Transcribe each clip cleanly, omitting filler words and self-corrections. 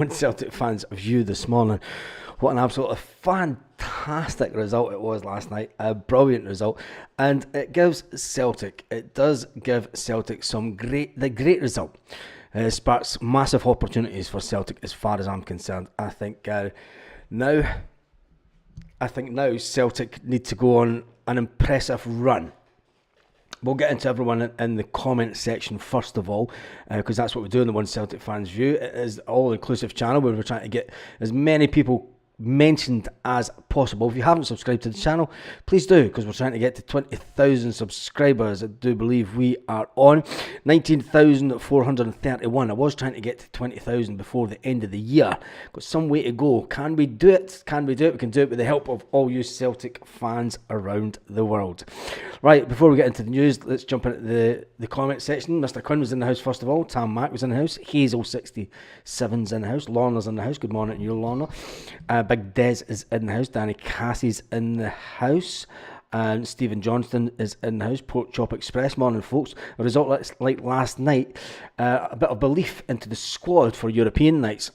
When Celtic fans view this morning, what an absolutely fantastic result it was last night. A brilliant result, and it does give Celtic the great result. It sparks massive opportunities for Celtic as far as I'm concerned. Now, I think now Celtic need to go on an impressive run. We'll get into everyone in the comment section first of all, because that's what we do in the One Celtic Fans View. It is an all-inclusive channel where we're trying to get as many people mentioned as possible. If you haven't subscribed to the channel, please do, because we're trying to get to 20,000 subscribers. I do believe we are on 19,431. I was trying to get to 20,000 before the end of the year. Got some way to go. Can we do it? Can we do it? We can do it with the help of all you Celtic fans around the world. Right, before we get into the news, let's jump into the comment section. Mr. Quinn was in the house first of all. Tam Mack was in the house. Hazel67's in the house. Lorna's in the house. Good morning to you, Lorna. Big Des is in the house. Danny Cassie's in the house. And Stephen Johnston is in the house. Pork Chop Express. Morning, folks. A result like last night. A bit of belief into the squad for European nights.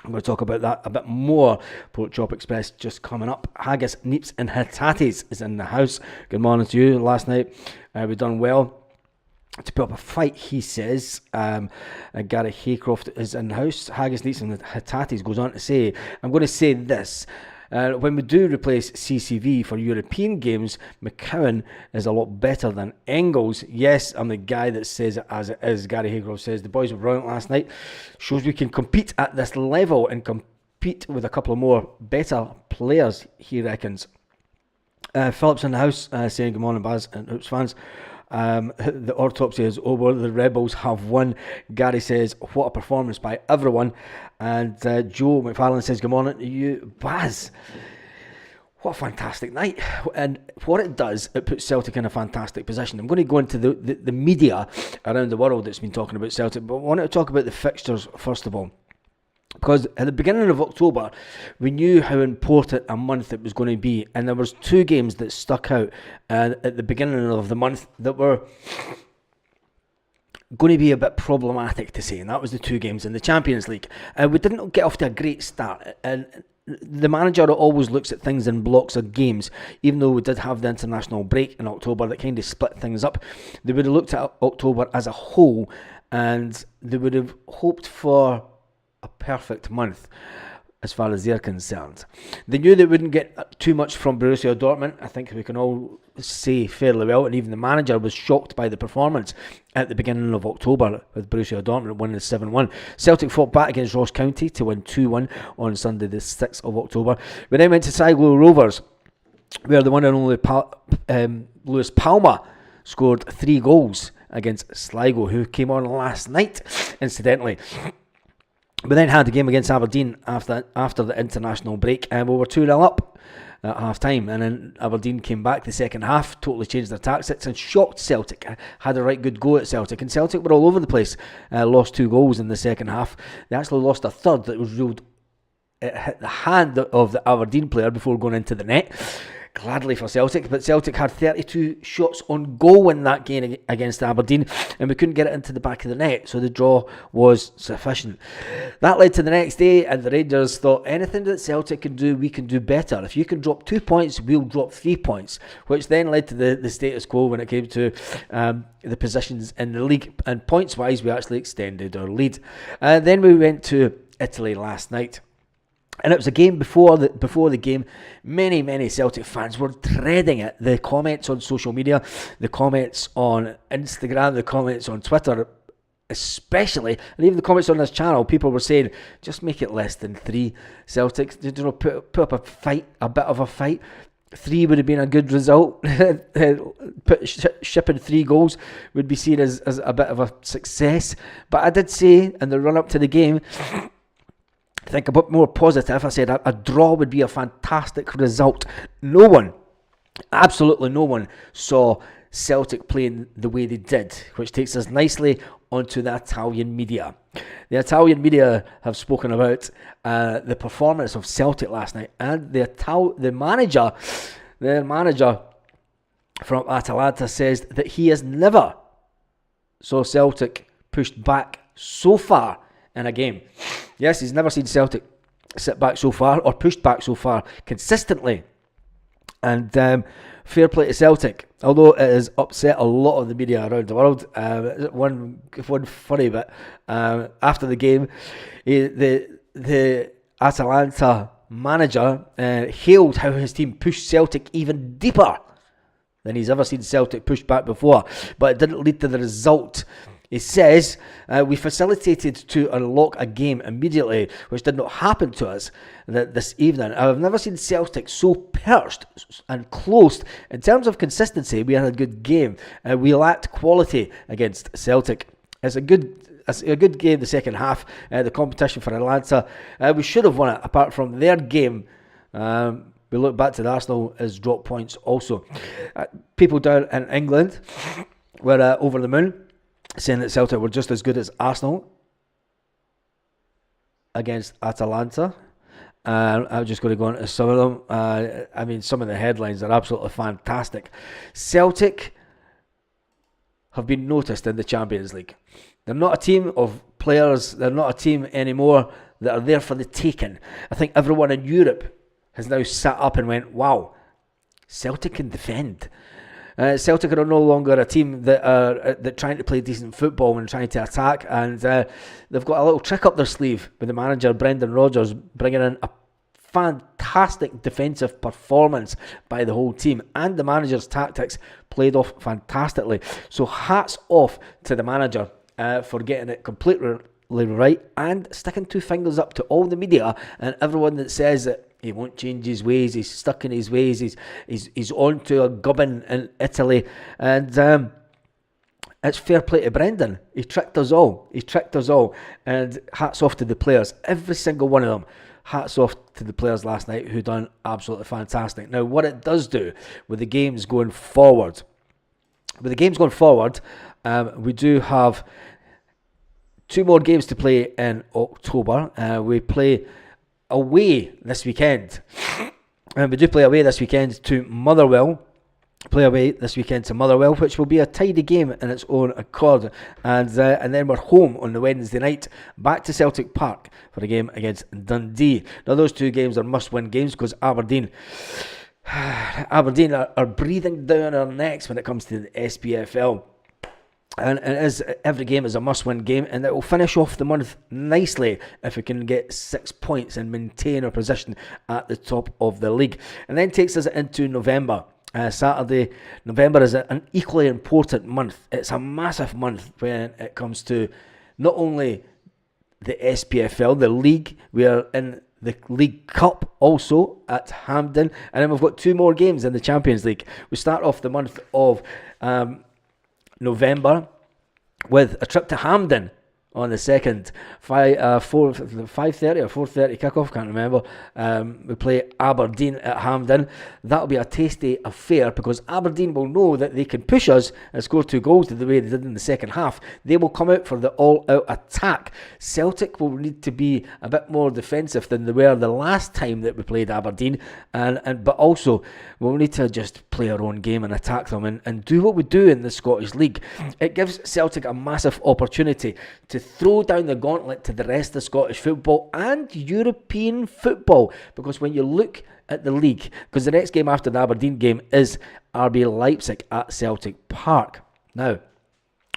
I'm going to talk about that a bit more. Pork Chop Express just coming up. Haggis, Neeps and Hatates is in the house. Good morning to you. Last night we done well to put up a fight, he says. Gary Haycroft is in the house. Haggis, Neeps and Hatates goes on to say, I'm going to say this. When we do replace CCV for European games, McCowan is a lot better than Engels. Yes, I'm the guy that says it as it is. Gary Haygrove says the boys were brilliant last night. Shows we can compete at this level and compete with a couple of more better players, he reckons. Phillips in the house saying good morning, Baz and Hoops fans. The autopsy is over. The Rebels have won. Gary says, what a performance by everyone. And Joe McFarlane says, good morning to you, Baz. What a fantastic night. And what it does, it puts Celtic in a fantastic position. I'm going to go into the media around the world that's been talking about Celtic, but I want to talk about the fixtures first of all. Because at the beginning of October, we knew how important a month it was going to be. And there was two games that stuck out at the beginning of the month that were going to be a bit problematic to say. And that was the two games in the Champions League. We didn't get off to a great start. And the manager always looks at things in blocks of games. Even though we did have the international break in October that kind of split things up, they would have looked at October as a whole. And they would have hoped for a perfect month as far as they're concerned. They knew they wouldn't get too much from Borussia Dortmund. I think we can all say fairly well, and even the manager was shocked by the performance at the beginning of October with Borussia Dortmund winning 7-1. Celtic fought back against Ross County to win 2-1 on Sunday the 6th of October. We then went to Sligo Rovers, where the one and only Lewis Palmer scored 3 goals against Sligo, who came on last night, incidentally. We then had a game against Aberdeen after the international break, and we were 2-0 up at half time, and then Aberdeen came back the second half, totally changed their tactics and shocked Celtic. Had a right good go at Celtic, and Celtic were all over the place. Lost 2 goals in the second half. They actually lost a third that was ruled. It hit the hand of the Aberdeen player before going into the net. Gladly for Celtic, but Celtic had 32 shots on goal in that game against Aberdeen, and we couldn't get it into the back of the net, so the draw was sufficient. That led to the next day, and the Rangers thought anything that Celtic can do, we can do better. If you can drop 2 points, we'll drop 3 points, which then led to the status quo when it came to the positions in the league, and points-wise, we actually extended our lead. Then we went to Italy last night. And it was a game before the game. Many Celtic fans were dreading it. The comments on social media, the comments on Instagram, the comments on Twitter, especially, and even the comments on this channel, people were saying, just make it less than 3. Celtic, put up a bit of a fight. 3 would have been a good result. Shipping 3 goals would be seen as a bit of a success. But I did say in the run-up to the game, I think a bit more positive. I said a draw would be a fantastic result. Absolutely no one saw Celtic playing the way they did, which takes us nicely onto the Italian media. The Italian media have spoken about the performance of Celtic last night, and the manager from Atalanta says that he has never saw Celtic pushed back so far in a game. Yes, he's never seen Celtic sit back so far or pushed back so far consistently. And fair play to Celtic, although it has upset a lot of the media around the world. One funny bit, after the game, the Atalanta manager hailed how his team pushed Celtic even deeper than he's ever seen Celtic push back before, but it didn't lead to the result. He says, we facilitated to unlock a game immediately, which did not happen to us this evening. I've never seen Celtic so perched and close. In terms of consistency, we had a good game. We lacked quality against Celtic. It's a good game, the second half, the competition for Atlanta. We should have won it, apart from their game. We look back to the Arsenal as drop points also. People down in England were over the moon, saying that Celtic were just as good as Arsenal against Atalanta. I'm just going to go into some of them. Some of the headlines are absolutely fantastic. Celtic have been noticed in the Champions League. They're not a team of players. They're not a team anymore that are there for the taking. I think everyone in Europe has now sat up and went, wow, Celtic can defend. Celtic are no longer a team that are trying to play decent football and trying to attack, and they've got a little trick up their sleeve with the manager Brendan Rodgers bringing in a fantastic defensive performance by the whole team, and the manager's tactics played off fantastically. So hats off to the manager for getting it completely right and sticking two fingers up to all the media and everyone that says that he won't change his ways, he's stuck in his ways, he's on to a gubbin in Italy. And it's fair play to Brendan. He tricked us all. And hats off to the players. Every single one of them. Hats off to the players last night who done absolutely fantastic. Now, what it does do with the games going forward. We do have 2 more games to play in October. We play away this weekend. We do play away this weekend to Motherwell. Which will be a tidy game in its own accord. And then we're home on the Wednesday night, back to Celtic Park for a game against Dundee. Now, those 2 games are must-win games because Aberdeen are breathing down our necks when it comes to the SPFL. And every game is a must-win game, and it will finish off the month nicely if we can get 6 points and maintain our position at the top of the league. And then takes us into November. Saturday, November is an equally important month. It's a massive month when it comes to not only the SPFL, the league. We are in the League Cup also at Hampden, and then we've got 2 more games in the Champions League. We start off the month of November with a trip to Hampden on the 2nd, 5:30 or 4:30 kickoff, can't remember. We play Aberdeen at Hampden. That'll be a tasty affair because Aberdeen will know that they can push us and score 2 goals the way they did in the second half. They will come out for the all-out attack. Celtic will need to be a bit more defensive than they were the last time that we played Aberdeen, but also we'll need to just play our own game and attack them and do what we do in the Scottish League. It gives Celtic a massive opportunity to throw down the gauntlet to the rest of Scottish football and European football, because when you look at the league, because the next game after the Aberdeen game is RB Leipzig at Celtic Park. Now,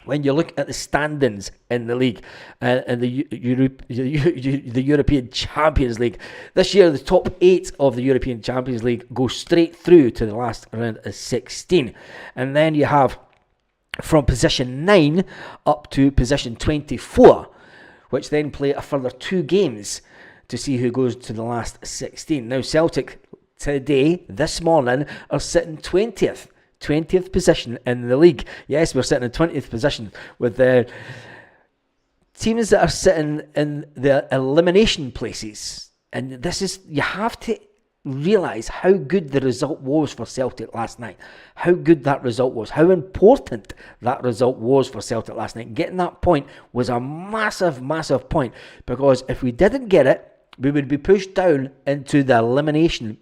when you look at the standings in the league and the European Champions League, this year the top 8 of the European Champions League go straight through to the last round of 16. And then you have from position 9 up to position 24, which then play a further 2 games to see who goes to the last 16. Now, Celtic today, this morning, are sitting 20th position in the league. Yes, we're sitting in 20th position with the teams that are sitting in the elimination places. And this is, you have to realise how good the result was for Celtic last night. How good that result was. How important that result was for Celtic last night. Getting that point was a massive, massive point. Because if we didn't get it, we would be pushed down into the elimination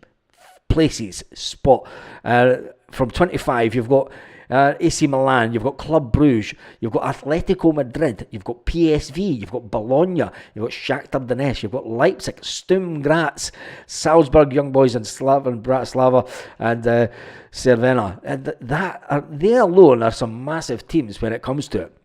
places spot. From 25, you've got AC Milan, you've got Club Brugge, you've got Atletico Madrid, you've got PSV, you've got Bologna, you've got Shakhtar Donetsk, you've got Leipzig, Sturm Graz, Salzburg Young Boys and Bratislava, and Cervena. And they alone are some massive teams when it comes to it.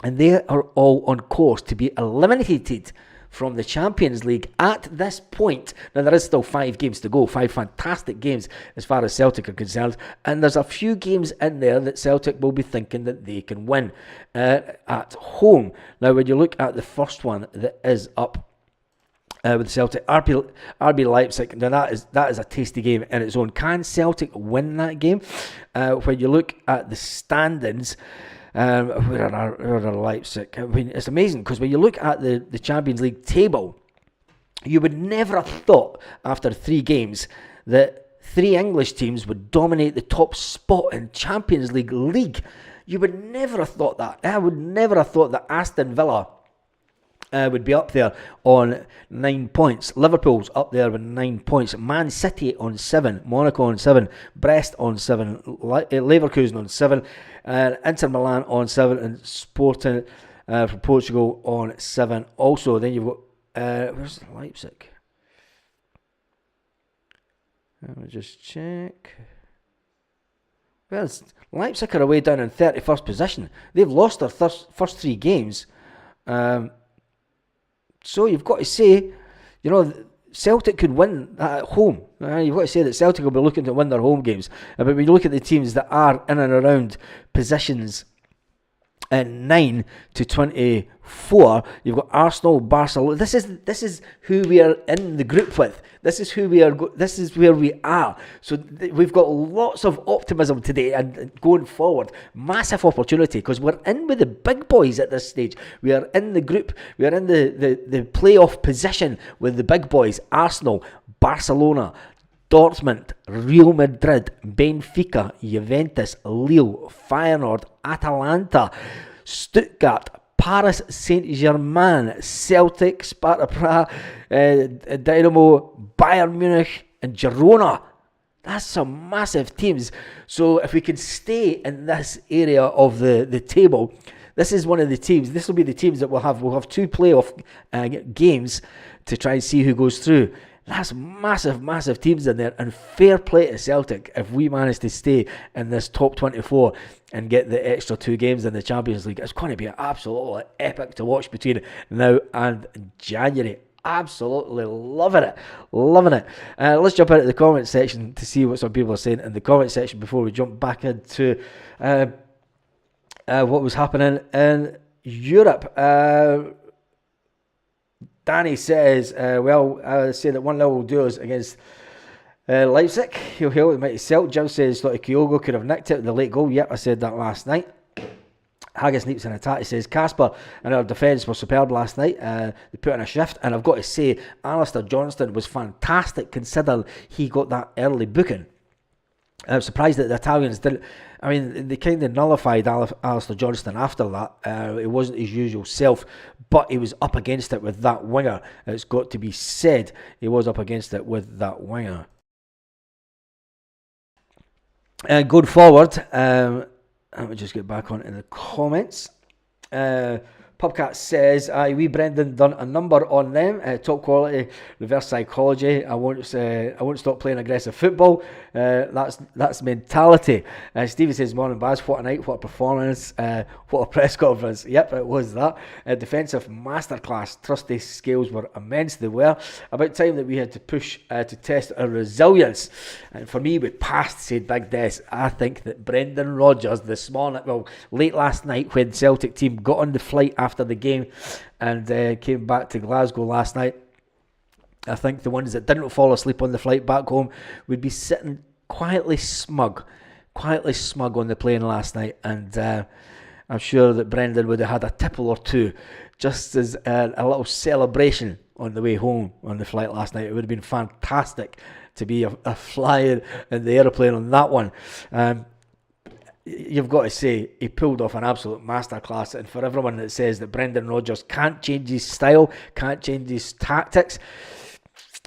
And they are all on course to be eliminated from the Champions League at this point. Now, there is still 5 games to go, 5 fantastic games as far as Celtic are concerned, and there's a few games in there that Celtic will be thinking that they can win at home. Now, when you look at the first one that is up with Celtic, RB Leipzig, now that is a tasty game in its own. Can Celtic win that game? When you look at the standings, where are Leipzig? I mean, it's amazing because when you look at the Champions League table, you would never have thought after 3 games that 3 English teams would dominate the top spot in Champions League. You would never have thought that. I would never have thought that Aston Villa would be up there on 9 points. Liverpool's up there with 9 points. Man City on 7. Monaco on 7. Brest on 7. Leverkusen on 7. Inter Milan on 7. And Sporting from Portugal on 7 also. Then you've got where's Leipzig? Let me just check. Well, Leipzig are away down in 31st position. They've lost their first 3 games. So you've got to say, Celtic could win at home. You've got to say that Celtic will be looking to win their home games. But when you look at the teams that are in and around positions 9 to 24, you've got Arsenal, Barcelona. This is who we are in the group with. This is who we are. This is where we are. So we've got lots of optimism today and going forward. Massive opportunity because we're in with the big boys at this stage. We are in the group. We are in the playoff position with the big boys: Arsenal, Barcelona, Dortmund, Real Madrid, Benfica, Juventus, Lille, Feyenoord, Atalanta, Stuttgart, Paris Saint-Germain, Celtic, Sparta Prague, Dynamo, Bayern Munich, and Girona. That's some massive teams. So if we can stay in this area of the table, this is one of the teams. This will be the teams that we'll have 2 playoff games to try and see who goes through. That's massive teams in there, and fair play to Celtic if we manage to stay in this top 24 and get the extra 2 games in the Champions League. It's going to be absolutely epic to watch between now and January. Absolutely loving it. Let's jump into the comment section to see what some people are saying in the comment section before we jump back into what was happening in Europe. Danny says, say that 1-0 will do us against Leipzig. He'll help with Mighty Celt. Jim says, thought Kyogo could have nicked it with the late goal. Yep, I said that last night. Haggis Neeps in attack. He says, Casper and our defence were superb last night. They put in a shift. And I've got to say, Alistair Johnston was fantastic considering he got that early booking. I'm surprised that the Italians didn't. I mean, they kind of nullified Alistair Johnston after that. It wasn't his usual self, but he was up against it with that winger. It's got to be said, he was up against it with that winger. Going forward, let me just get back on in the comments. Pubcat says, we Brendan done a number on them. Top quality, reverse psychology. I won't stop playing aggressive football. That's mentality. Stevie says, morning Baz, what a night, what a performance, what a press conference. Yep, it was that. Defensive masterclass. Trusty skills were immense, they were. About time that we had to push to test our resilience. And for me, we passed, said Big Des. I think that Brendan Rodgers this morning, late last night when Celtic team got on the flight after the game and came back to Glasgow last night, I think the ones that didn't fall asleep on the flight back home would be sitting quietly smug on the plane last night, and I'm sure that Brendan would have had a tipple or 2 just as a little celebration on the way home on the flight last night. It would have been fantastic to be a flying in the aeroplane on that one. You've got to say, he pulled off an absolute masterclass. And for everyone that says that Brendan Rodgers can't change his style, can't change his tactics,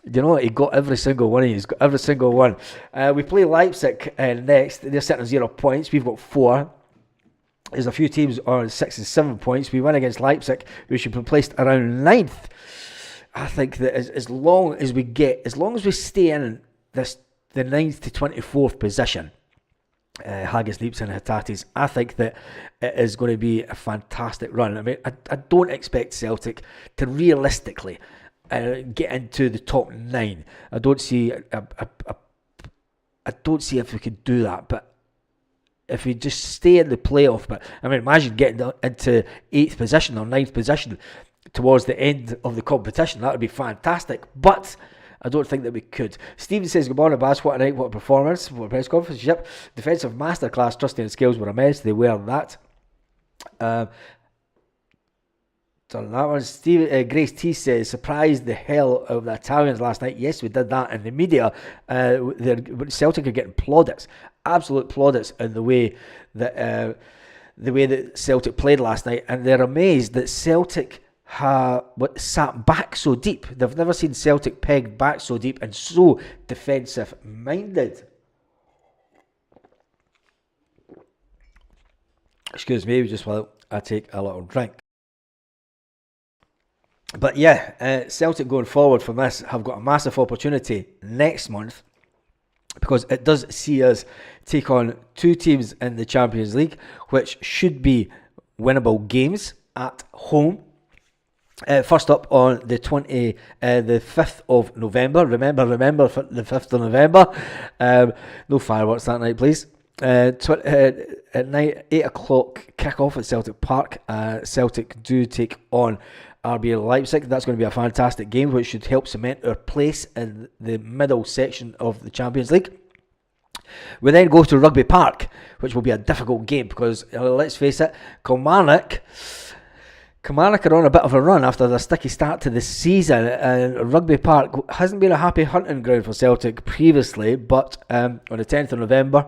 You know what? He got every single one. He's got every single one. We play Leipzig next. They're sitting on 0 points. We've got 4. There's a few teams on 6 and 7 points. We win against Leipzig, we should be placed around 9th. I think that as long as we stay in the 9th to 24th position, Haggis, Leaps and Hitatis, I think that it is going to be a fantastic run. I mean, I don't expect Celtic to realistically get into the top 9. I don't see if we could do that, but if we just stay in the playoff, but I mean, imagine getting into 8th position or 9th position towards the end of the competition. That would be fantastic, but I don't think that we could. Stephen says, good morning, Baz. What a night, what a performance. What a press conference. Yep. Defensive masterclass, trusting and skills were a mess. They were that. Done that one. Grace T says, surprised the hell out of the Italians last night. Yes, we did that in the media. Celtic are getting plaudits, absolute plaudits in the way that Celtic played last night, and they're amazed that Celtic sat back so deep. They've never seen Celtic pegged back so deep and so defensive minded. Excuse me, just while I take a little drink. But yeah, Celtic going forward from this have got a massive opportunity next month, because it does see us take on 2 teams in the Champions League, which should be winnable games at home. First up on the 5th of November. Remember the 5th of November. No fireworks that night, please. At night, 8 o'clock kick-off at Celtic Park. Celtic do take on RB Leipzig. That's going to be a fantastic game, which should help cement our place in the middle section of the Champions League. We then go to Rugby Park, which will be a difficult game because, let's face it, Kilmarnock are on a bit of a run after the sticky start to the season, and Rugby Park hasn't been a happy hunting ground for Celtic previously, but on the 10th of November,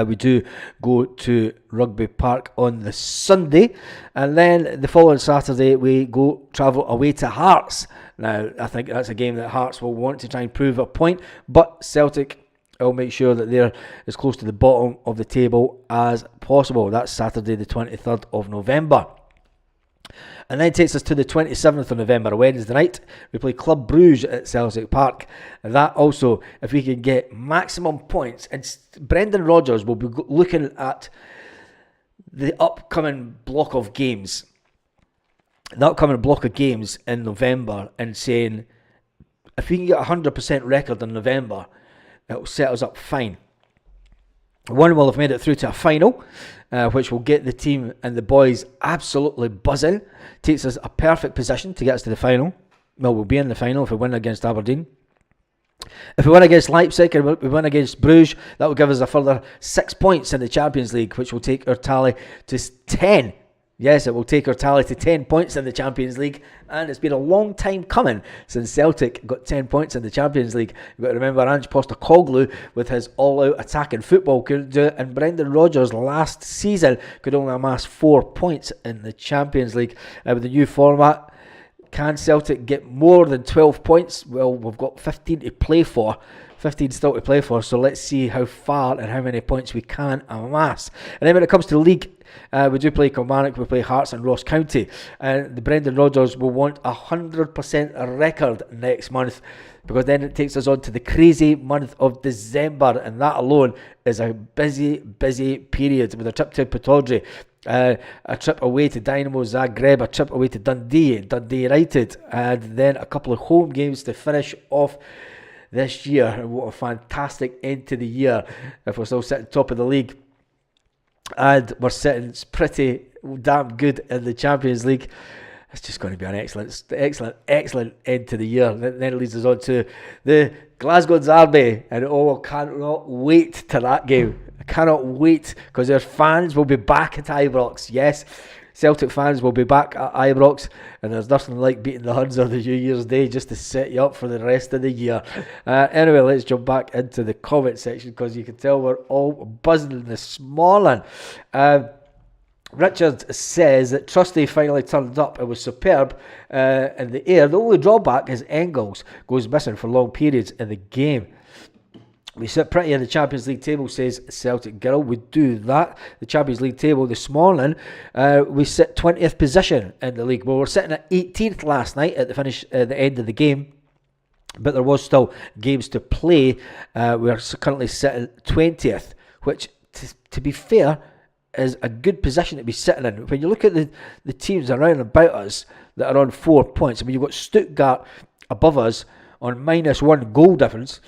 we do go to Rugby Park on the Sunday, and then the following Saturday we travel away to Hearts. Now, I think that's a game that Hearts will want to try and prove a point, but Celtic will make sure that they're as close to the bottom of the table as possible. That's Saturday the 23rd of November. And then takes us to the 27th of November, a Wednesday night. We play Club Brugge at Celtic Park. And that also, if we can get maximum points, and Brendan Rodgers will be looking at the upcoming block of games, in November, and saying, if we can get a 100% record in November, it will set us up fine. One will have made it through to a final, which will get the team and the boys absolutely buzzing. Takes us a perfect position to get us to the final. Well, we'll be in the final if we win against Aberdeen. If we win against Leipzig and we win against Bruges, that will give us a further 6 points in the Champions League, which will take our tally to 10. Yes, it will take our tally to 10 points in the Champions League, and it's been a long time coming since Celtic got 10 points in the Champions League. You've got to remember Ange Postecoglou with his all-out attacking football couldn't do it, and Brendan Rodgers last season could only amass 4 points in the Champions League. With the new format, can Celtic get more than 12 points? Well, we've got 15 to play for. 15 still to play for, so let's see how far and how many points we can amass. And then when it comes to the league, we do play Kilmarnock, we play Hearts and Ross County, and the Brendan Rodgers will want 100% record next month, because then it takes us on to the crazy month of December, and that alone is a busy period, with a trip to Pittodrie, a trip away to Dynamo Zagreb, a trip away to Dundee United, and then a couple of home games to finish off this year. And what a fantastic end to the year if we're still sitting top of the league and we're sitting pretty damn good in the Champions League. It's just going to be an excellent end to the year. Then it leads us on to the Glasgow Derby, and I cannot wait to that game. I cannot wait, because their fans will be back at Ibrox. Yes, Celtic fans will be back at Ibrox, and there's nothing like beating the Huns on the New Year's Day just to set you up for the rest of the year. Anyway, let's jump back into the comment section, because you can tell we're all buzzing this morning. Richard says that Trusty finally turned up. It was superb in the air. The only drawback is Engels goes missing for long periods in the game. We sit pretty in the Champions League table, says Celtic Girl. We do that. The Champions League table this morning, we sit 20th position in the league. Well, we're sitting at 18th last night at the end of the game, but there was still games to play. We're currently sitting 20th, which, to be fair, is a good position to be sitting in. When you look at the teams around about us that are on 4 points, I mean, you've got Stuttgart above us on -1 goal difference.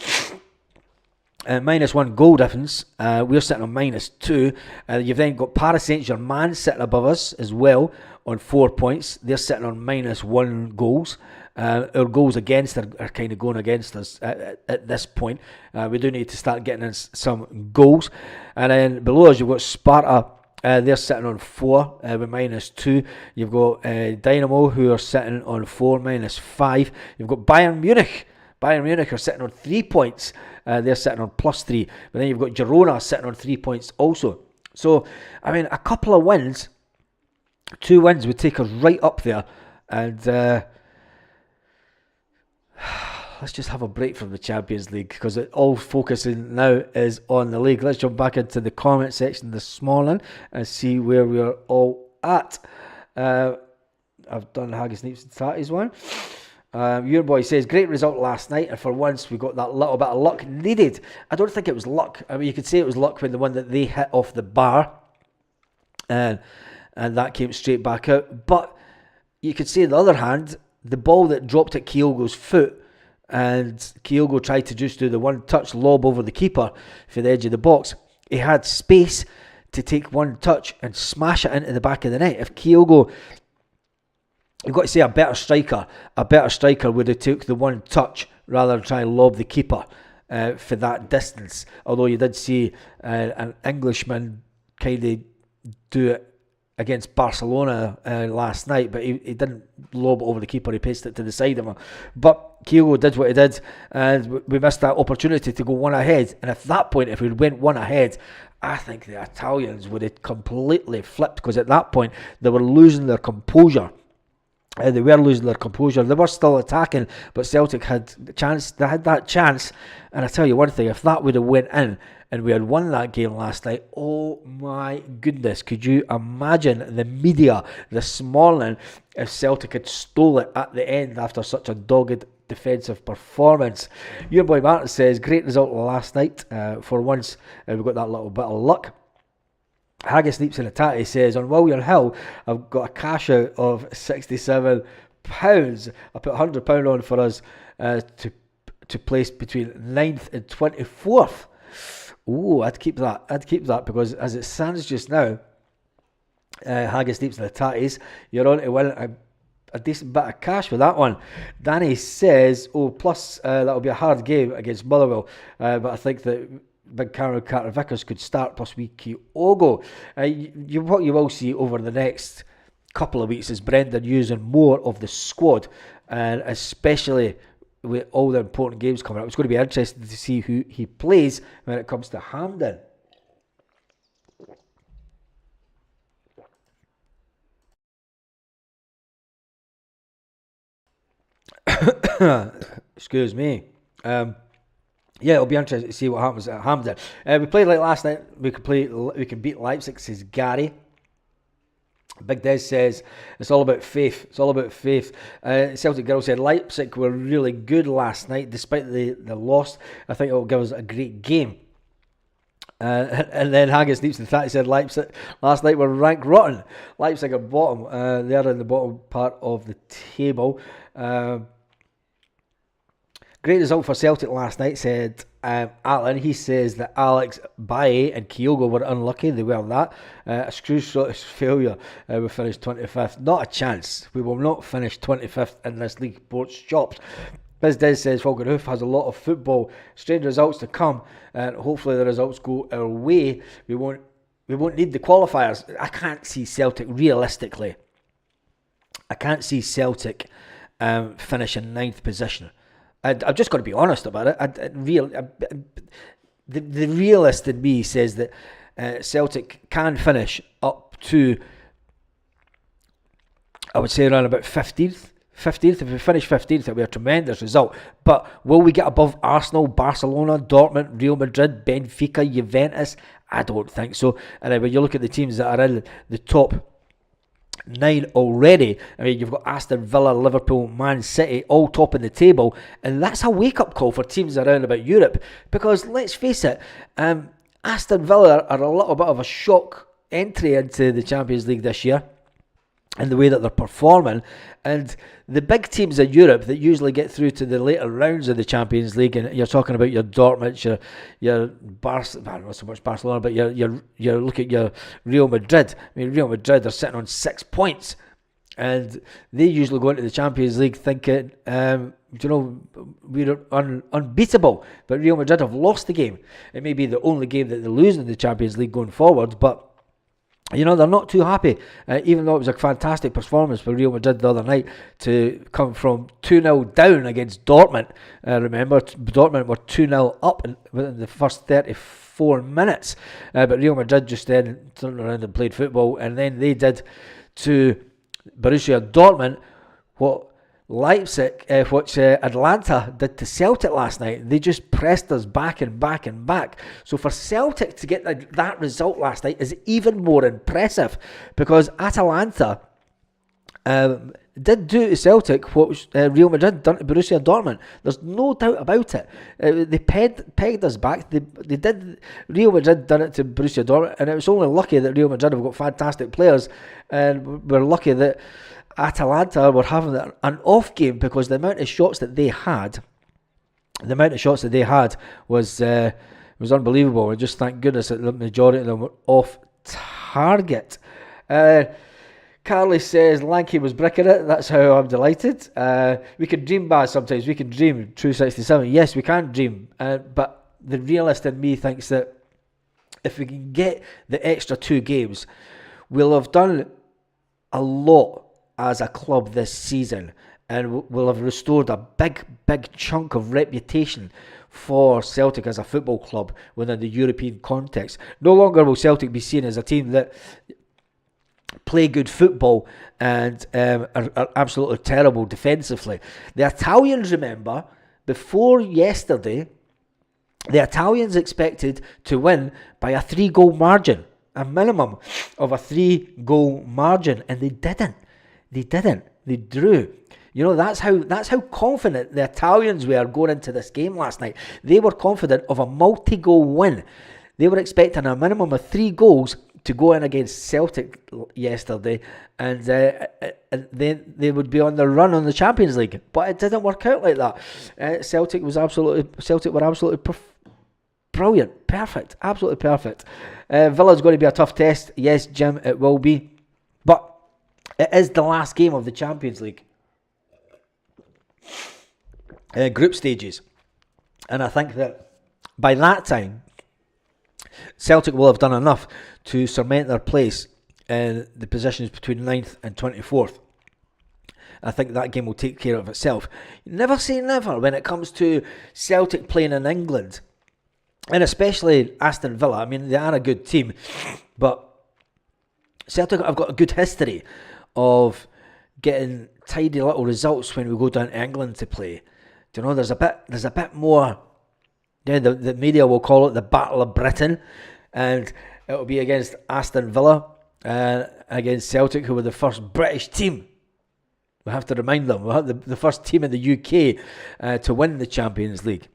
-1 goal difference. We're sitting on -2. You've then got Paris Saint-Germain sitting above us as well on 4 points. They're sitting on -1 goals. Our goals against are kind of going against us at this point. We do need to start getting in some goals. And then below us, you've got Sparta. They're sitting on 4 with -2. You've got Dynamo, who are sitting on 4, -5. You've got Bayern Munich. Bayern Munich are sitting on 3 points. They're sitting on +3. But then you've got Girona sitting on 3 points also. So, I mean, a couple of wins, 2 wins would take us right up there. And let's just have a break from the Champions League, because it all focusing now is on the league. Let's jump back into the comment section this morning and see where we're all at. I've done Haggis, Neeps and Tatties one. Your boy says, great result last night, and for once we got that little bit of luck needed. I don't think it was luck. I mean, you could say it was luck when the one that they hit off the bar, and that came straight back out. But you could say, on the other hand, the ball that dropped at Kyogo's foot, and Kyogo tried to just do the one-touch lob over the keeper for the edge of the box. He had space to take one touch and smash it into the back of the net. If Kyogo, you've got to say, a better striker would have took the one touch rather than try and lob the keeper for that distance. Although you did see an Englishman kind of do it against Barcelona last night, but he didn't lob it over the keeper, he pasted it to the side of him. But Kyogo did what he did, and we missed that opportunity to go one ahead. And at that point, if we went one ahead, I think the Italians would have completely flipped, because at that point, they were losing their composure. They were losing their composure. They were still attacking, but Celtic had the chance. They had that chance, and I tell you one thing: if that would have went in and we had won that game last night, oh my goodness, could you imagine the media this morning if Celtic had stole it at the end after such a dogged defensive performance? Your boy Martin says, great result last night. For once, we got that little bit of luck. Haggis Sleeps in a Tatty says, on William Hill, I've got a cash out of £67. I put £100 on for us to place between 9th and 24th. Oh, I'd keep that, because as it stands just now, Haggis Sleeps in the Tatties, you're on to win a decent bit of cash with that one. Danny says, plus that'll be a hard game against Motherwell, but I think that Big Cameron Carter-Vickers could start, plus wee Kyogo. What you will see over the next couple of weeks is Brendan using more of the squad, and especially with all the important games coming up. It's going to be interesting to see who he plays when it comes to Hampden. Excuse me. Yeah, it'll be interesting to see what happens at Hampden. We played like last night. We can beat Leipzig, says Gary. Big Des says, it's all about faith. It's all about faith. Celtic Girl said, Leipzig were really good last night, despite the loss. I think it will give us a great game. And then Haggis Sleeps in the Tatty said, Leipzig last night were ranked rotten. Leipzig are bottom. They're in the bottom part of the table. Great result for Celtic last night, said Alan. He says that Alex, Baye and Kyogo were unlucky. They were that. A screw shot failure. We finished 25th. Not a chance. We will not finish 25th in this league. Ports shops. Biz Des says Falcon Hoof has a lot of football. Strange results to come, and hopefully the results go our way. We won't need the qualifiers. I can't see Celtic realistically. I can't see Celtic finishing 9th position. I've just got to be honest about it. The realist in me says that Celtic can finish up to I would say around about 15th. 15th, if we finish 15th, it'll be a tremendous result. But will we get above Arsenal, Barcelona, Dortmund, Real Madrid, Benfica, Juventus? I don't think so. And then when you look at the teams that are in the top 9 already, I mean, you've got Aston Villa, Liverpool, Man City, all top of the table. And that's a wake-up call for teams around about Europe. Because, let's face it, Aston Villa are a little bit of a shock entry into the Champions League this year, and the way that they're performing. And the big teams in Europe that usually get through to the later rounds of the Champions League, and you're talking about your Dortmund, your not so much Barcelona, but you look at your Real Madrid. I mean, Real Madrid are sitting on 6 points, and they usually go into the Champions League thinking, we're unbeatable. But Real Madrid have lost the game. It may be the only game that they lose in the Champions League going forward, but they're not too happy, even though it was a fantastic performance for Real Madrid the other night to come from 2-0 down against Dortmund. Remember, Dortmund were 2-0 up within the first 34 minutes, but Real Madrid just then turned around and played football, and then they did to Borussia Dortmund what Atlanta did to Celtic last night. They just pressed us back and back and back. So for Celtic to get that result last night is even more impressive, because Atalanta did do to Celtic what Real Madrid done to Borussia Dortmund. There's no doubt about it. They pegged us back. They did. Real Madrid done it to Borussia Dortmund, and it was only lucky that Real Madrid have got fantastic players, and we're lucky that Atalanta were having an off game, because the amount of shots that they had was unbelievable. And just thank goodness that the majority of them were off target. Carly says Lanky was bricking it. That's how I'm delighted. We can dream bad sometimes. We can dream. True 67. Yes, we can dream. But the realist in me thinks that if we can get the extra 2 games, we'll have done a lot as a club this season, and will have restored a big chunk of reputation for Celtic as a football club within the European context. No longer will Celtic be seen as a team that play good football and are absolutely terrible defensively. The Italians, remember, before yesterday, the Italians expected to win by a 3-goal margin, a minimum of a 3-goal margin, and they didn't. They drew. That's how confident the Italians were going into this game last night. They were confident of a multi-goal win. They were expecting a minimum of 3 goals to go in against Celtic yesterday, and then they would be on the run on the Champions League. But it didn't work out like that. Celtic were absolutely brilliant, perfect, absolutely perfect. Villa's going to be a tough test. Yes, Jim, it will be. But it is the last game of the Champions League group stages. And I think that by that time, Celtic will have done enough to cement their place in the positions between 9th and 24th. I think that game will take care of itself. Never say never when it comes to Celtic playing in England. And especially Aston Villa. I mean, they are a good team. But Celtic have got a good history of getting tidy little results when we go down to England to play. Do you know, there's a bit more. Yeah, the media will call it the Battle of Britain, and it'll be against Aston Villa and against Celtic, who were the first British team. We have to remind them, we're the first team in the UK to win the Champions League.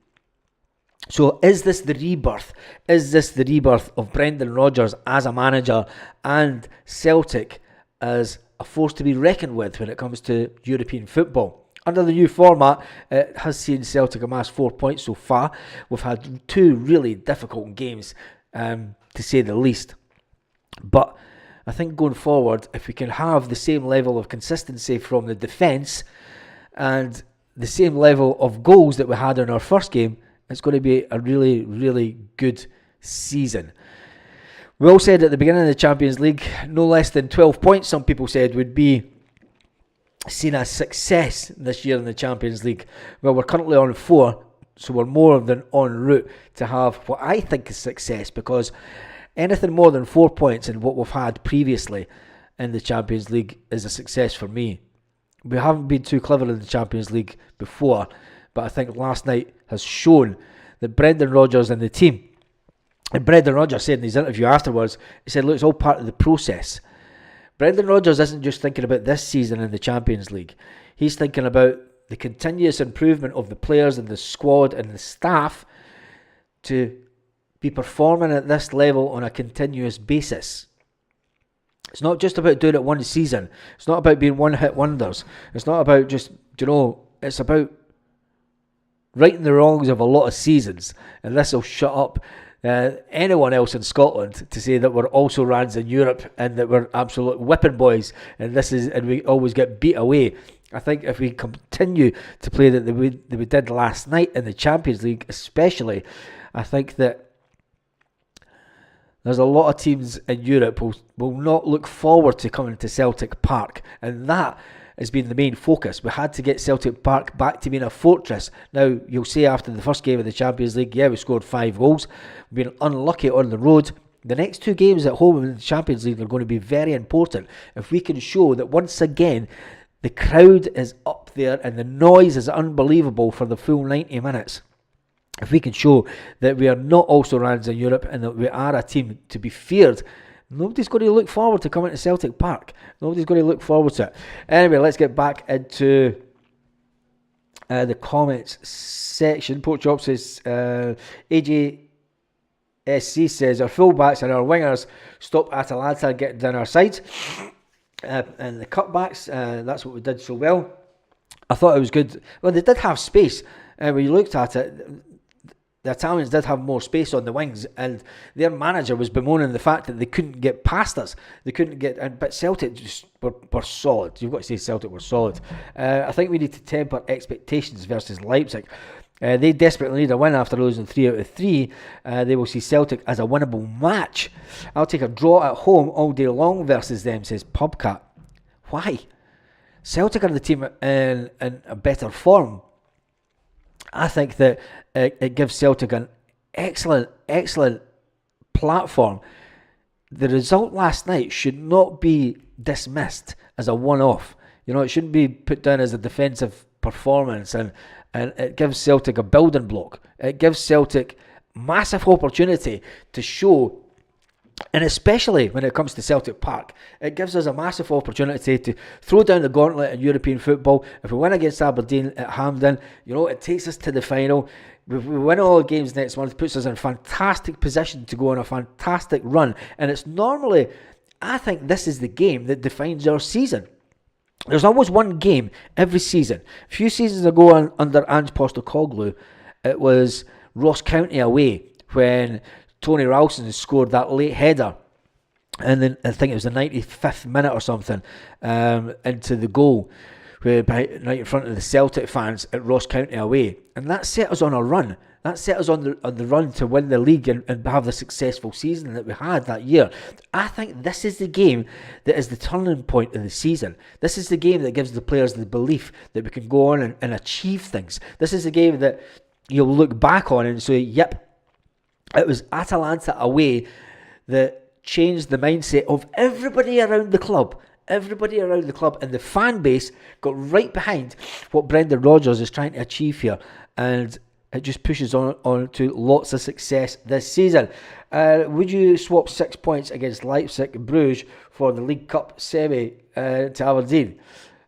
So is this the rebirth? Is this the rebirth of Brendan Rodgers as a manager and Celtic as a force to be reckoned with when it comes to European football? Under the new format, it has seen Celtic amass 4 points so far. We've had 2 really difficult games, to say the least. But I think going forward, if we can have the same level of consistency from the defence and the same level of goals that we had in our first game, it's going to be a really, really good season. We all said at the beginning of the Champions League, no less than 12 points, some people said, would be seen as success this year in the Champions League. Well, we're currently on 4, so we're more than en route to have what I think is success, because anything more than 4 points in what we've had previously, in the Champions League is a success for me. We haven't been too clever in the Champions League before, but I think last night has shown that Brendan Rodgers and the team, and Brendan Rodgers said in his interview afterwards, he said, look, it's all part of the process. Brendan Rodgers isn't just thinking about this season in the Champions League. He's thinking about the continuous improvement of the players and the squad and the staff to be performing at this level on a continuous basis. It's not just about doing it one season. It's not about being one-hit wonders. It's not about just, it's about righting the wrongs of a lot of seasons. And this will shut up anyone else in Scotland to say that we're also rans in Europe and that we're absolute whipping boys and we always get beat away. I think if we continue to play that we did last night in the Champions League especially, I think that there's a lot of teams in Europe will not look forward to coming to Celtic Park, and that has been the main focus. We had to get Celtic Park back to being a fortress. Now, you'll say after the first game of the Champions League, we scored 5 goals. We've been unlucky on the road. The next 2 games at home in the Champions League are going to be very important. If we can show that once again, the crowd is up there and the noise is unbelievable for the full 90 minutes. If we can show that we are not also rans in Europe and that we are a team to be feared, nobody's going to look forward to coming to Celtic Park. Nobody's going to look forward to it. Anyway, let's get back into the comments section. Port Job says, AJSC says, our fullbacks and our wingers stop Atalanta getting down our sides. And the cutbacks, that's what we did so well. I thought it was good. Well, they did have space. When you looked at it, the Italians did have more space on the wings, and their manager was bemoaning the fact that they couldn't get past us. They couldn't get, but Celtic just were solid. You've got to say Celtic were solid. I think we need to temper expectations versus Leipzig. They desperately need a win after losing 3 out of 3. They will see Celtic as a winnable match. I'll take a draw at home all day long versus them, says Pubcat. Why? Celtic are the team in a better form. I think that it gives Celtic an excellent platform. The result last night should not be dismissed as a one-off. It shouldn't be put down as a defensive performance, and it gives Celtic a building block. It gives Celtic massive opportunity to show, and especially when it comes to Celtic Park, it gives us a massive opportunity to throw down the gauntlet in European football. If we win against Aberdeen at Hampden, it takes us to the final. If we win all the games next month, it puts us in a fantastic position to go on a fantastic run. And it's normally, I think this is the game that defines our season. There's always one game every season. A few seasons ago under Ange Postecoglou, it was Ross County away when Tony Ralston scored that late header, and then I think it was the 95th minute or something, into the goal, right in front of the Celtic fans at Ross County away, and that set us on a run. That set us on the run to win the league and have the successful season that we had that year. I think this is the game that is the turning point of the season. This is the game that gives the players the belief that we can go on and achieve things. This is the game that you'll look back on and say, yep, it was Atalanta away that changed the mindset of everybody around the club. Everybody around the club and the fan base got right behind what Brendan Rodgers is trying to achieve here. And it just pushes on to lots of success this season. Would you swap 6 points against Leipzig Bruges for the League Cup semi to Aberdeen?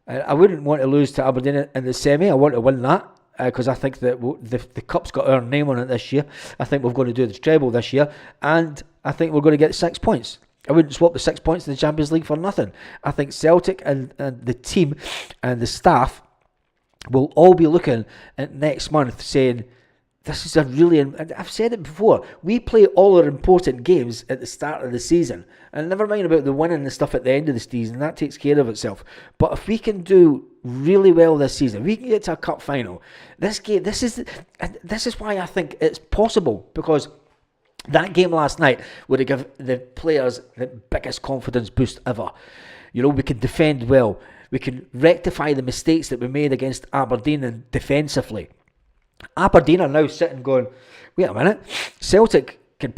I wouldn't want to lose to Aberdeen in the semi. I want to win that. Because I think that the Cup's got our name on it this year. I think we're going to do the treble this year, and I think we're going to get 6 points. I wouldn't swap the 6 points in the Champions League for nothing. I think Celtic and the team and the staff will all be looking at next month saying, this is a really, and I've said it before, we play all our important games at the start of the season. And never mind about the winning and stuff at the end of the season, that takes care of itself. But if we can do really well this season, we can get to a cup final. This is why I think it's possible, because that game last night would have given the players the biggest confidence boost ever. We can defend well. We can rectify the mistakes that we made against Aberdeen and defensively. Aberdeen are now sitting going, wait a minute, Celtic can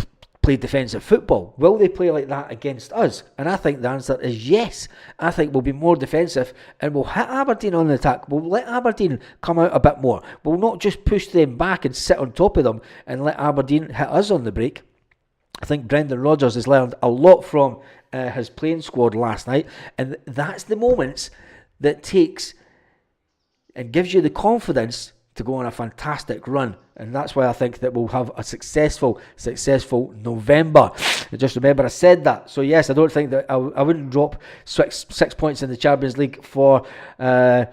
play defensive football? Will they play like that against us? And I think the answer is yes. I think we'll be more defensive and we'll hit Aberdeen on the attack. We'll let Aberdeen come out a bit more. We'll not just push them back and sit on top of them and let Aberdeen hit us on the break. I think Brendan Rodgers has learned a lot from his playing squad last night, and that's the moments that takes and gives you the confidence to go on a fantastic run. And that's why I think that we'll have a successful November. And just remember I said that. So yes, I don't think that I wouldn't drop 6 points in the Champions League for the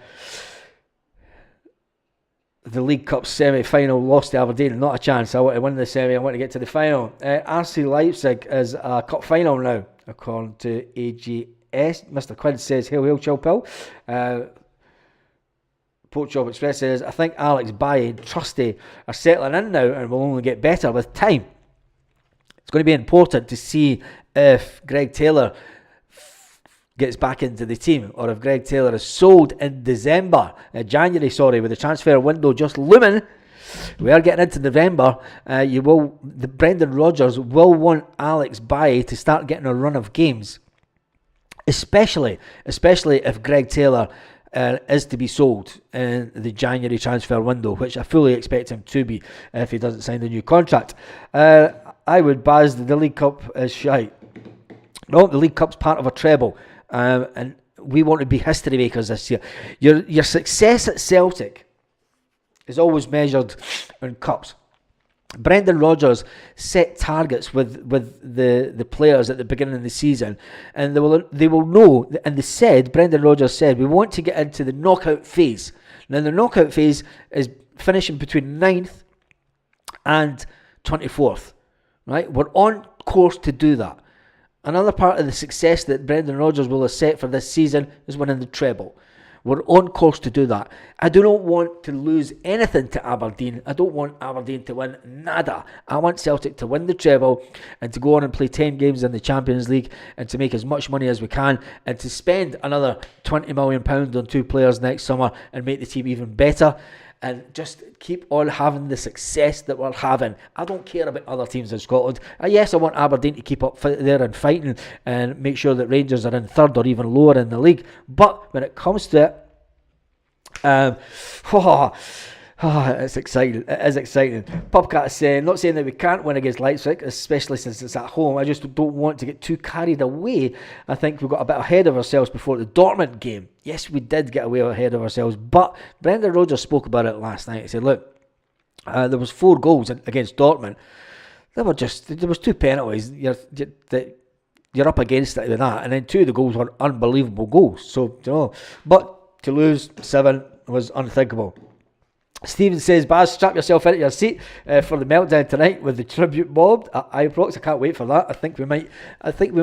League Cup semi-final. Lost to Aberdeen, not a chance. I want to win the semi, I want to get to the final. RC Leipzig is a cup final now, according to AGS. Mr. Quinn says, hail, hail, chill pill. Port Job Express says, I think Alex Baye and Trusty are settling in now and will only get better with time. It's going to be important to see if Greg Taylor gets back into the team, or if Greg Taylor is sold in January, with the transfer window just looming. We are getting into November. Brendan Rodgers will want Alex Baye to start getting a run of games, especially if Greg Taylor is to be sold in the January transfer window, which I fully expect him to be if he doesn't sign the new contract. I would buzz the League Cup is shite. No, the League Cup's part of a treble, and we want to be history makers this year. Your success at Celtic is always measured in cups. Brendan Rodgers set targets with the players at the beginning of the season, and they will know. And Brendan Rodgers said, we want to get into the knockout phase. Now the knockout phase is finishing between 9th and 24th. Right, we're on course to do that. Another part of the success that Brendan Rodgers will have set for this season is winning the treble. We're on course to do that. I do not want to lose anything to Aberdeen. I don't want Aberdeen to win nada. I want Celtic to win the treble and to go on and play 10 games in the Champions League and to make as much money as we can and to spend another £20 million on 2 players next summer and make the team even better and just keep on having the success that we're having. I don't care about other teams in Scotland. Yes, I want Aberdeen to keep up there and fighting and make sure that Rangers are in 3rd or even lower in the league. But when it comes to it, it's exciting. It is exciting. Pubcat is saying, not saying that we can't win against Leipzig, especially since it's at home. I just don't want to get too carried away. I think we got a bit ahead of ourselves before the Dortmund game. Yes, we did get away ahead of ourselves, but Brendan Rodgers spoke about it last night. He said, look, there was 4 goals against Dortmund. There was 2 penalties. You're up against it with that, and then 2 of the goals were unbelievable goals. So, but to lose 7 was unthinkable. Stephen says, Baz, strap yourself into your seat for the meltdown tonight with the tribute mob at Ibrox. I can't wait for that. I think we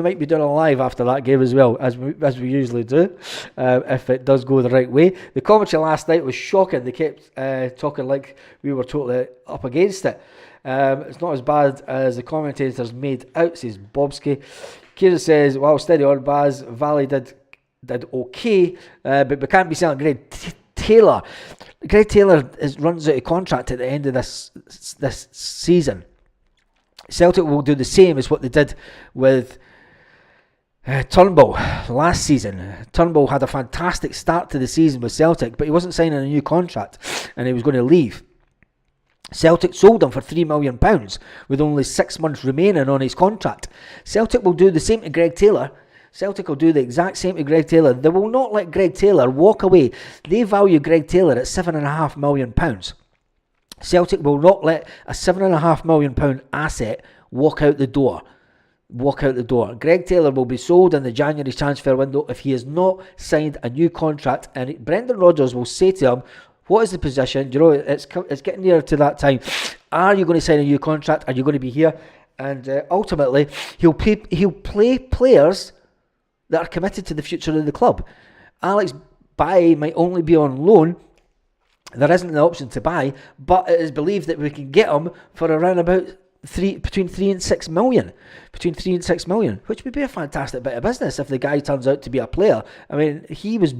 might be doing a live after that game as well, as we usually do, if it does go the right way. The commentary last night was shocking. They kept talking like we were totally up against it. It's not as bad as the commentators made out, says Bobsky. Kieran says, well, steady on, Baz. Valley did okay, but we can't be selling Greg Taylor. Greg Taylor runs out of contract at the end of this season. Celtic will do the same as what they did with Turnbull last season. Turnbull had a fantastic start to the season with Celtic, but he wasn't signing a new contract and he was going to leave. Celtic sold him for £3 million with only 6 months remaining on his contract. Celtic will do the same to Greg Taylor. Celtic will do the exact same to Greg Taylor. They will not let Greg Taylor walk away. They value Greg Taylor at £7.5 million. Celtic will not let a £7.5 million asset walk out the door. Greg Taylor will be sold in the January transfer window if he has not signed a new contract, and Brendan Rodgers will say to him, what is the position? You know, it's getting near to that time. Are you going to sign a new contract? Are you going to be here? And ultimately, he'll play players that are committed to the future of the club. Alex Baye might only be on loan. There isn't an option to buy, but it is believed that we can get him for around about between 3 and 6 million. Between 3 and 6 million, which would be a fantastic bit of business if the guy turns out to be a player. I mean, he was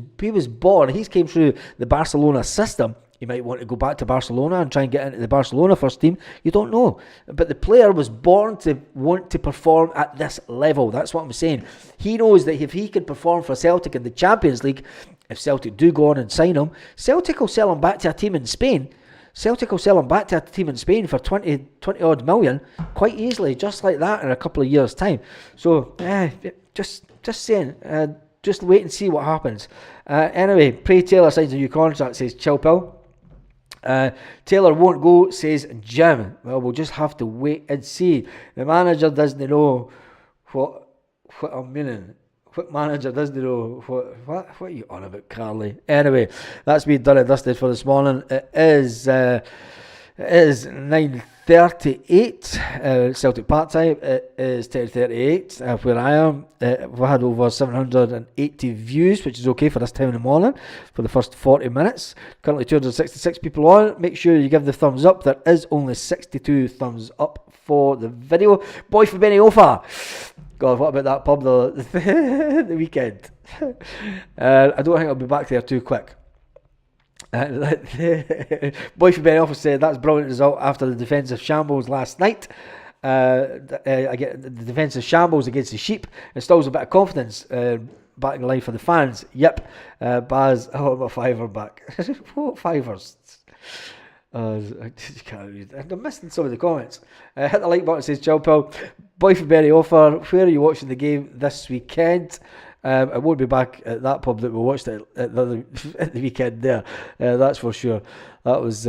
born, he came through the Barcelona system. He might want to go back to Barcelona and try and get into the Barcelona first team. You don't know. But the player was born to want to perform at this level. That's what I'm saying. He knows that if he can perform for Celtic in the Champions League, if Celtic do go on and sign him, Celtic will sell him back to a team in Spain. Celtic will sell him back to a team in Spain for 20 odd million quite easily, just like that, in a couple of years' time. So, just saying, just wait and see what happens. Anyway, Pray Taylor signs a new contract, says Chilpil. Taylor won't go, says Jim. Well, we'll just have to wait and see. The manager doesn't know what I'm meaning. What manager doesn't know what are you on about, Carly? Anyway, that's been done and dusted for this morning. It is 9:38 Celtic Park time. It is 10:38 where I am. We've had over 780 views, which is okay for this time in the morning for the first 40 minutes. Currently 266 people on. Make sure you give the thumbs up. There is only 62 thumbs up for the video. Boy for Benny Ofa. God, what about that pub the weekend? I don't think I'll be back there too quick. Boy from Benny said that's a brilliant result after the defensive shambles last night. I get the defensive shambles against the Sheep. Instills a bit of confidence back in line for the fans. Yep. Baz, I want my fiver back. What fivers? I'm missing some of the comments. Hit the like button, says Chilpil. Boy from Berry Offer, where are you watching the game this weekend? I won't be back at that pub that we watched at the weekend there. That's for sure. That was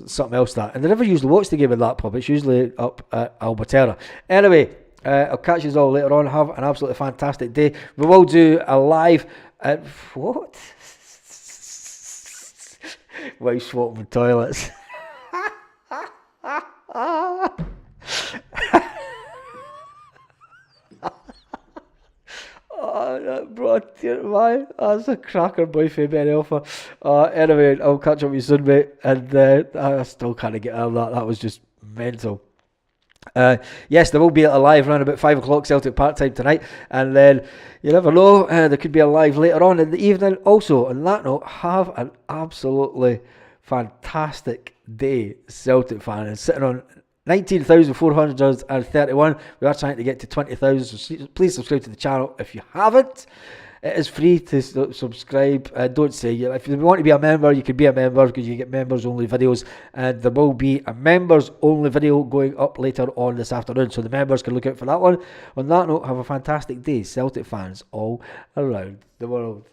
something else that. And I never usually watch the game at that pub. It's usually up at Alberterra. Anyway, I'll catch you all later on. Have an absolutely fantastic day. We will do a live at what? Wife swapping toilets. Oh, that brought tear to my. That's a cracker, boy, for Benny Alpha. Anyway, I'll catch up with you soon, mate. And I still can't get out of that. That was just mental. Yes, there will be a live around about 5 o'clock Celtic Park time tonight, and then you never know, there could be a live later on in the evening. Also, on that note, have an absolutely fantastic day, Celtic fan, and sitting on 19,431. We are trying to get to 20,000, so please subscribe to the channel if you haven't. It is free to subscribe. Don't say if you want to be a member, you can be a member because you get members only videos, and there will be a members only video going up later on this afternoon, so the members can look out for that one. On that note, have a fantastic day, Celtic fans all around the world.